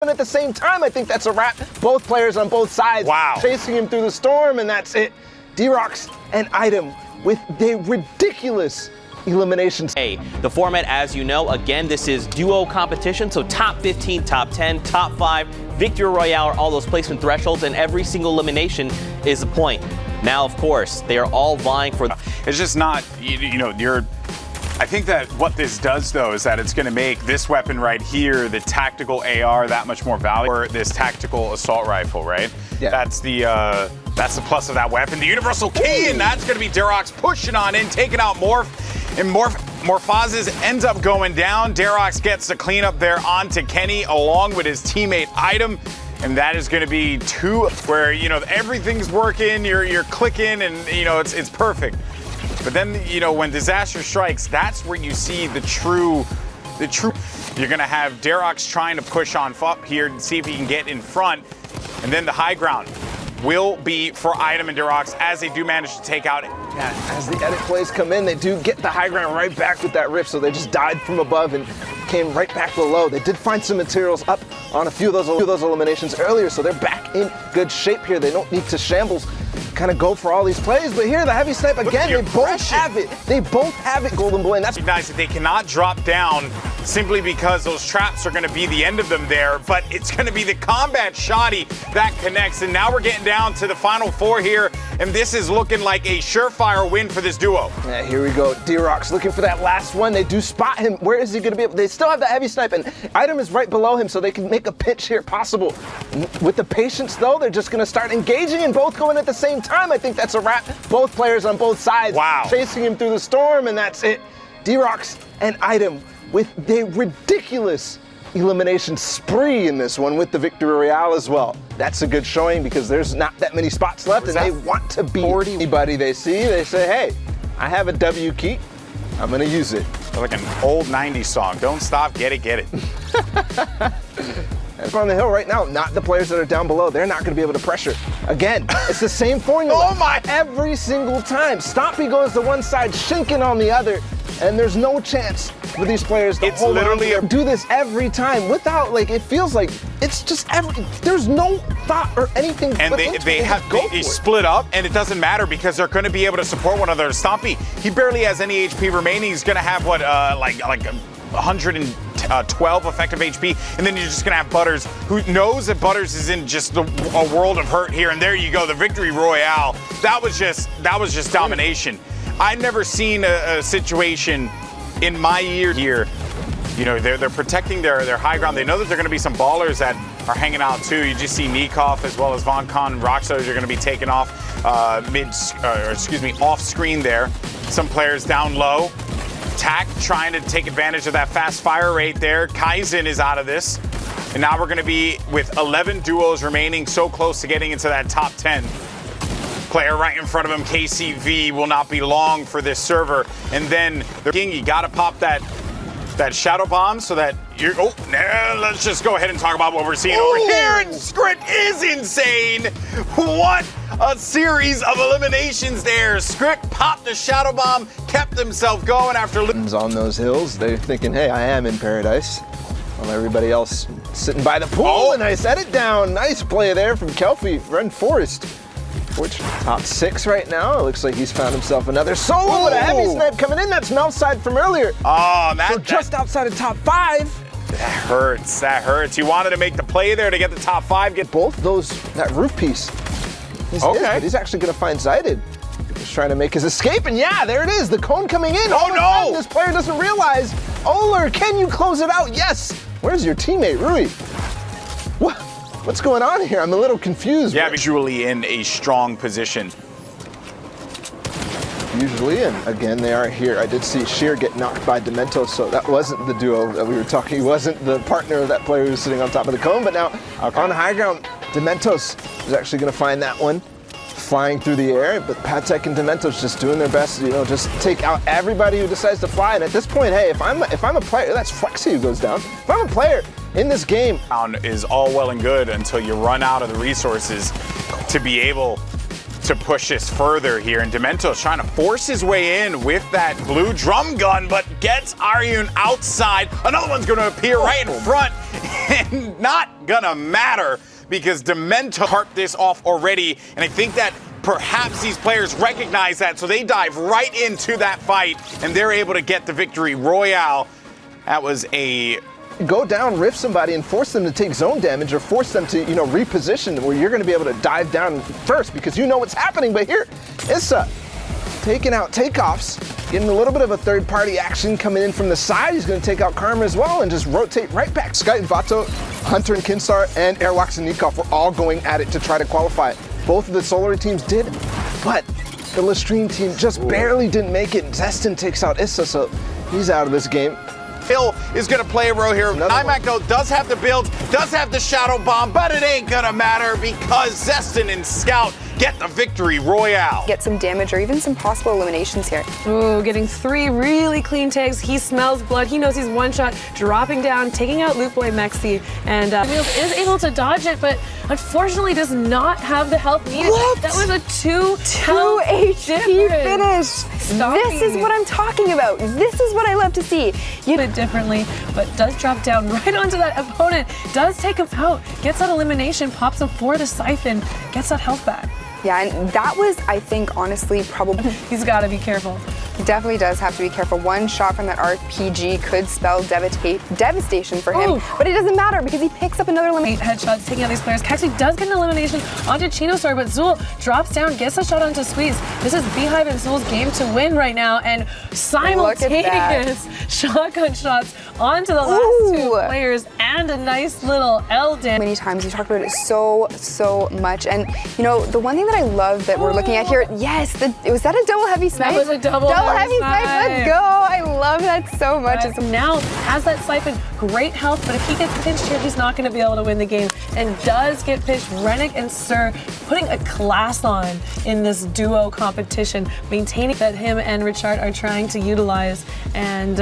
at the same time, I think that's a wrap. Both players on both sides chasing him through the storm, and that's it. D-Rocks and Item with the ridiculous eliminations. Hey, the format, as you know, again, this is duo competition, so top 15, top 10, top 5, victory royale, all those placement thresholds, and every single elimination is a point. Now, of course, they are all vying for... It's just not, I think that what this does, though, is that it's going to make this weapon right here, the tactical AR, that much more valuable. Or this tactical assault rifle, right? Yeah. That's the plus of that weapon. The universal key, and that's going to be D-Rocks pushing on in, taking out Morph. And Morphazes ends up going down. D-Rocks gets the cleanup there onto Kenny, along with his teammate Item. And that is going to be two where, everything's working, you're clicking, and, it's perfect. But then, when disaster strikes, that's where you see the true. You're going to have D-Rocks trying to push on up here and see if he can get in front. And then the high ground will be for Item and D-Rocks as they do manage to take out. Yeah, as the edit plays come in, they do get the high ground right back with that rift, so they just died from above and came right back below. They did find some materials up on a few of those eliminations earlier, so they're back in good shape here. They don't need to shambles kind of go for all these plays, but here the heavy snipe again, they both have it. They both have it, Golden Boy, and that's nice that they cannot drop down simply because those traps are going to be the end of them there, but it's going to be the combat shoddy that connects, and now we're getting down to the final four here, and this is looking like a surefire win for this duo. Yeah, here we go. D-Rocks looking for that last one. They do spot him. Where is he going to be? They still have that heavy snipe, and Item is right below him, so they can make a pinch here possible. With the patience, though, they're just going to start engaging and both going at the same time. I think that's a wrap. Both players on both sides chasing him through the storm, and that's it. D-Rocks and Item with the ridiculous elimination spree in this one with the victory royale as well. That's a good showing because there's not that many spots left, and they want to beat anybody they see. They say, hey, I have a W key. I'm going to use it. Like an old 90s song. Don't stop, get it, get it. Up on the hill right now, not the players that are down below. They're not going to be able to pressure. Again, it's the same formula. Oh my! Every single time. Stompy goes to one side, Shinken on the other, and there's no chance for these players to hold literally on. Do this every time without, it feels like it's just there's no thought or anything. And they split up, and it doesn't matter because they're going to be able to support one another. Stompy, he barely has any HP remaining. He's going to have what, like 112 effective HP, and then you're just gonna have Butters, who knows that Butters is in just a world of hurt here, and there you go, the victory royale. That was just domination. I've never seen a situation in my year here. They're protecting their high ground. They know that there are gonna be some ballers that are hanging out too. You just see Nikov as well as Von Con and Roxos are gonna be taken off off screen there. Some players down low. Tack trying to take advantage of that fast fire rate there. Kaizen is out of this. And now we're going to be with 11 duos remaining, so close to getting into that top 10. Player right in front of him, KCV, will not be long for this server. And then the king, you got to pop that shadow bomb so that you're... let's just go ahead and talk about what we're seeing over here. And Script is insane. What a series of eliminations there. Script popped the shadow bomb, kept himself going after... On those hills, they're thinking, hey, I am in paradise. While everybody else sitting by the pool, and nice edit down. Nice play there from Kelpie, Ren Forest. Which top 6 right now. It looks like he's found himself another solo, but a heavy snipe coming in. That's Melfside from earlier. Oh, man. So just outside of top 5. That hurts. That hurts. You wanted to make the play there to get the top 5. Get both those, that roof piece. But he's actually going to find Zided. He's trying to make his escape, and yeah, there it is. The cone coming in. Oh, no! This player doesn't realize. Oler, can you close it out? Yes. Where's your teammate, Rui? What? What's going on here? I'm a little confused. Yeah, visually in a strong position. Usually, and again, they are here. I did see Sheer get knocked by Demento, so that wasn't the duo that we were talking. He wasn't the partner of that player who was sitting on top of the cone, but now on high ground, Dementos is actually going to find that one flying through the air, but Patek and Dementos just doing their best to, just take out everybody who decides to fly. And at this point, hey, if I'm a player, that's Flexi who goes down. If I'm a player in this game, is all well and good until you run out of the resources to be able to push this further here. And Demento's trying to force his way in with that blue drum gun, but gets Aryun outside. Another one's going to appear right in front. and not gonna matter because Demento harped this off already, and I think that perhaps these players recognize that, so they dive right into that fight, and they're able to get the victory royale. That was a... Go down, riff somebody, and force them to take zone damage, or force them to, reposition where you're going to be able to dive down first because you know what's happening. But here, Issa taking out takeoffs, getting a little bit of a third-party action coming in from the side. He's going to take out Karma as well and just rotate right back. Sky and Vato, Hunter and Kinsar, and Airwalks and Nikov were all going at it to try to qualify. Both of the Solar teams did, but the Lestrine team just barely didn't make it. Zestin takes out Issa, so he's out of this game. Hill is going to play a role here. Nymak, though, does have the build, does have the Shadow Bomb, but it ain't going to matter because Zestin and Scout get the victory royale. Get some damage or even some possible eliminations here. Ooh, getting 3 really clean tags. He smells blood. He knows he's one shot, dropping down, taking out Loot Boy Mexi, and Wheels is able to dodge it, but unfortunately does not have the health needed. What? That was a 2 HP finish. This is what I'm talking about. This is what I love to see. You bit differently, but does drop down right onto that opponent, does take him out, gets that elimination, pops him for the siphon, gets that health back. Yeah, and that was, I think, honestly, probably... He's got to be careful. He definitely does have to be careful. One shot from that RPG could spell devastation for him, Ooh. but it doesn't matter because he picks up another elimination. 8 headshots taking out these players. Caxi does get an elimination onto Chinostar, but Zool drops down, gets a shot onto Squeeze. This is Beehive and Zool's game to win right now, and simultaneous shotgun shots onto the last 2 players and a nice little L damage. Many times we talked about it so much, and the one thing that I love that we're looking at here, yes, was that a double heavy snipe? That was a double heavy snipe. Let's go! I love that so much. But now has that siphon, great health, but if he gets pinched here, he's not going to be able to win the game. And does get pinched. Rennick and Sir putting a class on in this duo competition, maintaining that him and Richard are trying to utilize. And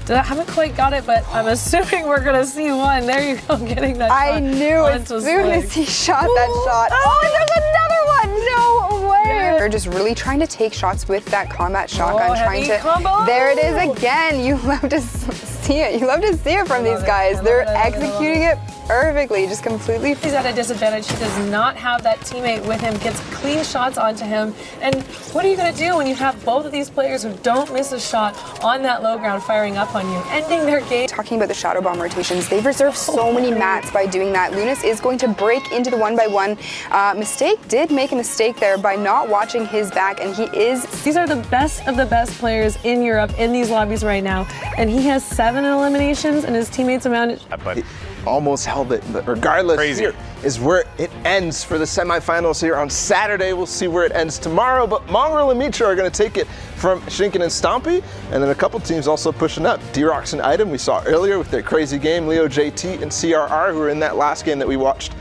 haven't quite got it, but I'm assuming we're going to see one. There you go, getting that shot. I knew as soon as he shot that shot. Oh, and there's another one! No way! Yeah. They're just really trying to take shots with that combat shotgun, trying to... Combo. There it is again. You love to see it. You love to see it from these guys. They're executing it perfectly, just completely. He's at a disadvantage. He does not have that teammate with him, gets clean shots onto him. And what are you going to do when you have both of these players who don't miss a shot on that low ground firing up on you, ending their game? Talking about the Shadow Bomb rotations, they've reserved so many mats by doing that. Lunas is going to break into the 1x1. Mistake did make a mistake there by not watching his back, and he is... These are the best of the best players in Europe in these lobbies right now, and he has 7 eliminations, and his teammates around it. He almost held it, but regardless, here is where it ends for the semifinals here on Saturday. We'll see where it ends tomorrow, but Mongrel and Mitra are going to take it from Shinken and Stompy, and then a couple teams also pushing up. D-Rox and Item we saw earlier with their crazy game, Leo JT and CRR, who were in that last game that we watched